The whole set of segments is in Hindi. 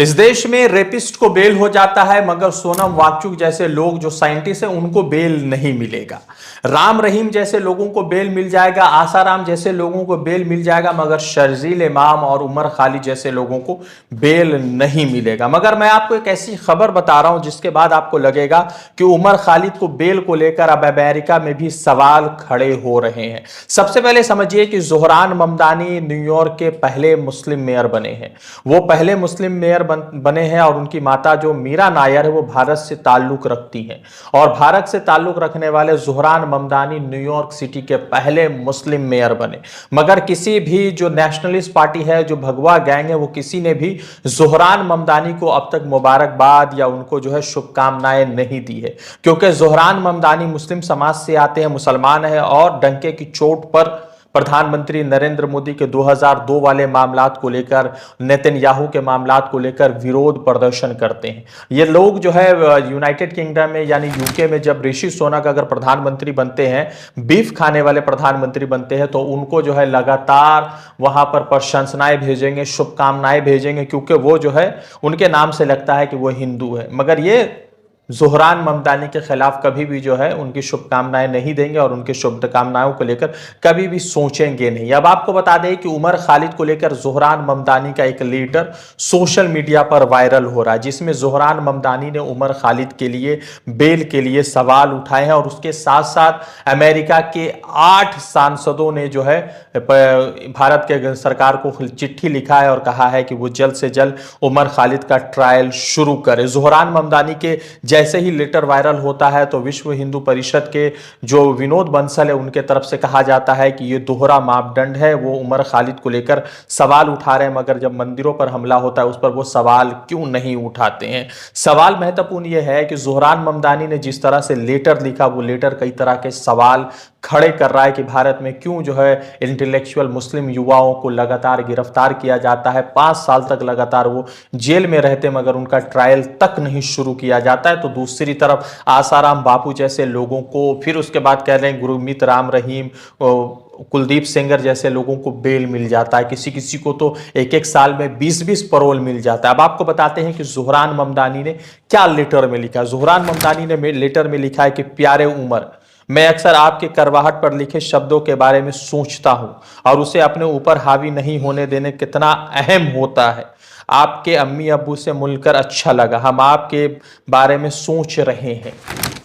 इस देश में रेपिस्ट को बेल हो जाता है, मगर सोनम वांगचुक जैसे लोग जो साइंटिस्ट हैं उनको बेल नहीं मिलेगा। राम रहीम जैसे लोगों को बेल मिल जाएगा, आसाराम जैसे लोगों को बेल मिल जाएगा, मगर शर्जील इमाम और उमर खालिद जैसे लोगों को बेल नहीं मिलेगा। मगर मैं आपको एक ऐसी खबर बता रहा हूं जिसके बाद आपको लगेगा कि उमर खालिद को बेल को लेकर अब अमेरिका में भी सवाल खड़े हो रहे हैं। सबसे पहले समझिए कि ज़ोहरान ममदानी न्यूयॉर्क के पहले मुस्लिम मेयर बने हैं। वो पहले मुस्लिम मेयर बने हैं और उनकी माता जो मीरा नायर है वो भारत से ताल्लुक रखती हैं। और भारत से ताल्लुक रखने वाले ज़ोहरान ममदानी न्यूयॉर्क सिटी के पहले मुस्लिम मेयर बने। मगर किसी भी जो नेशनलिस्ट पार्टी है, जो भगवा गैंग है, वो किसी ने भी ज़ोहरान ममदानी को अब तक मुबारकबाद या उनको जो है शुभकामनाएं नहीं दी है, क्योंकि ज़ोहरान ममदानी मुस्लिम समाज से आते हैं, मुसलमान है और डंके की चोट पर प्रधानमंत्री नरेंद्र मोदी के 2002 वाले मामलात को लेकर, नेतन्याहू के मामलात को लेकर विरोध प्रदर्शन करते हैं। ये लोग जो है यूनाइटेड किंगडम में यानी यूके में जब ऋषि सुनक अगर प्रधानमंत्री बनते हैं, बीफ खाने वाले प्रधानमंत्री बनते हैं, तो उनको जो है लगातार वहां पर प्रशंसनाएं भेजेंगे, शुभकामनाएं भेजेंगे, क्योंकि वो जो है उनके नाम से लगता है कि वो हिंदू है। मगर ये ज़ोहरान ममदानी के खिलाफ कभी भी जो है उनकी शुभकामनाएं नहीं देंगे और उनकी शुभकामनाओं को लेकर कभी भी सोचेंगे नहीं। अब आपको बता दें कि उमर खालिद को लेकर ज़ोहरान ममदानी का एक लेटर सोशल मीडिया पर वायरल हो रहा है, जिसमें ज़ोहरान ममदानी ने उमर खालिद के लिए बेल के लिए सवाल उठाए हैं। और उसके साथ साथ अमेरिका के 8 सांसदों ने जो है भारत के सरकार को चिट्ठी लिखा है और कहा है कि वो जल्द से जल्द उमर खालिद का ट्रायल शुरू करे। ज़ोहरान ममदानी के जैसे ही लेटर वायरल होता है तो विश्व हिंदू परिषद के जो विनोद बंसल है उनके तरफ से कहा जाता है कि ये दोहरा मापदंड है, वो उमर खालिद को लेकर सवाल उठा रहे हैं, मगर जब मंदिरों पर हमला होता है उस पर वो सवाल क्यों नहीं उठाते हैं। सवाल महत्वपूर्ण ये है कि ज़ोहरान ममदानी ने जिस तरह से लेटर लिखा, वो लेटर कई तरह के सवाल खड़े कर रहा है कि भारत में क्यों जो है इंटेलेक्चुअल मुस्लिम युवाओं को लगातार गिरफ्तार किया जाता है, 5 साल तक लगातार वो जेल में रहते मगर उनका ट्रायल तक नहीं शुरू किया जाता है। तो दूसरी तरफ आसाराम बापू जैसे लोगों को, फिर उसके बाद कह रहे हैं गुरमीत राम रहीम, कुलदीप सेंगर जैसे लोगों को बेल मिल जाता है, किसी किसी को तो 1-1 साल में 20-20 पैरोल मिल जाता है। अब आपको बताते हैं कि ज़ोहरान ममदानी ने क्या लेटर में लिखा। ज़ोहरान ममदानी ने लेटर में लिखा है कि प्यारे उमर, मैं अक्सर आपके करवाहट पर लिखे शब्दों के बारे में सोचता हूं और उसे अपने ऊपर हावी नहीं होने देने कितना अहम होता है। आपके अम्मी अब्बू से मिलकर अच्छा लगा, हम आपके बारे में सोच रहे हैं।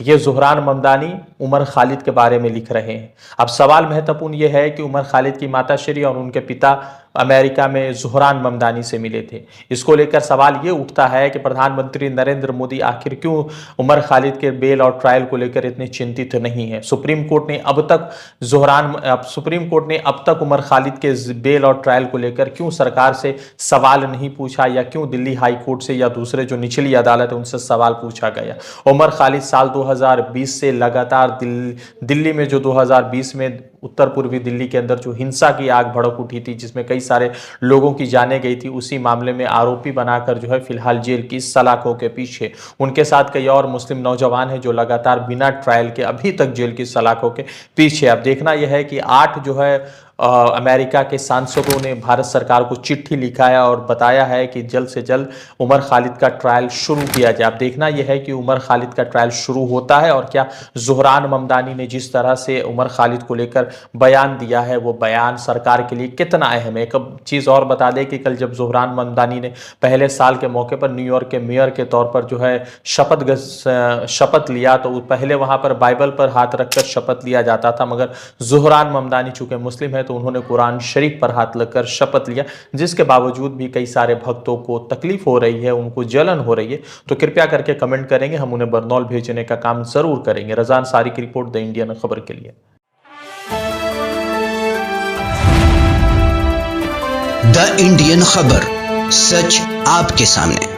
ये ज़ोहरान ममदानी उमर खालिद के बारे में लिख रहे हैं। अब सवाल महत्वपूर्ण यह है कि उमर खालिद की माता श्री और उनके पिता अमेरिका में ज़ोहरान ममदानी से मिले थे। इसको लेकर सवाल ये उठता है कि प्रधानमंत्री नरेंद्र मोदी आखिर क्यों उमर खालिद के बेल और ट्रायल को लेकर इतने चिंतित नहीं है। सुप्रीम कोर्ट ने अब तक उमर खालिद के बेल और ट्रायल को लेकर क्यों सरकार से सवाल नहीं पूछा, या क्यों दिल्ली हाई कोर्ट से या दूसरे जो निचली अदालत है उनसे सवाल पूछा गया। उमर खालिद साल 2020 से लगातार दिल्ली में जो 2020 में उत्तर पूर्वी दिल्ली के अंदर जो हिंसा की आग भड़क उठी थी, जिसमें कई सारे लोगों की जानें गई थी, उसी मामले में आरोपी बनाकर जो है फिलहाल जेल की सलाखों के पीछे। उनके साथ कई और मुस्लिम नौजवान हैं जो लगातार बिना ट्रायल के अभी तक जेल की सलाखों के पीछे। अब देखना यह है कि 8 जो है अमेरिका के सांसदों ने भारत सरकार को चिट्ठी लिखा है और बताया है कि जल्द से जल्द उमर खालिद का ट्रायल शुरू किया जाए। अब देखना यह है कि उमर खालिद का ट्रायल शुरू होता है और क्या ज़ोहरान ममदानी ने जिस तरह से उमर खालिद को लेकर बयान दिया है वो बयान सरकार के लिए कितना अहम है। एक चीज़ और बता दें कि कल जब ज़ोहरान ममदानी ने पहले साल के मौके पर न्यूयॉर्क के मेयर के तौर पर जो है शपथ लिया, तो पहले वहाँ पर बाइबल पर हाथ रखकर शपथ लिया जाता था, मगर ज़ोहरान ममदानी चूँकि मुस्लिम है तो उन्होंने कुरान शरीफ पर हाथ लगकर शपथ लिया, जिसके बावजूद भी कई सारे भक्तों को तकलीफ हो रही है, उनको जलन हो रही है। तो कृपया करके कमेंट करेंगे, हम उन्हें बरनौल भेजने का काम जरूर करेंगे। रज़ा अंसारी की रिपोर्ट, द इंडियन खबर के लिए। द इंडियन खबर, सच आपके सामने।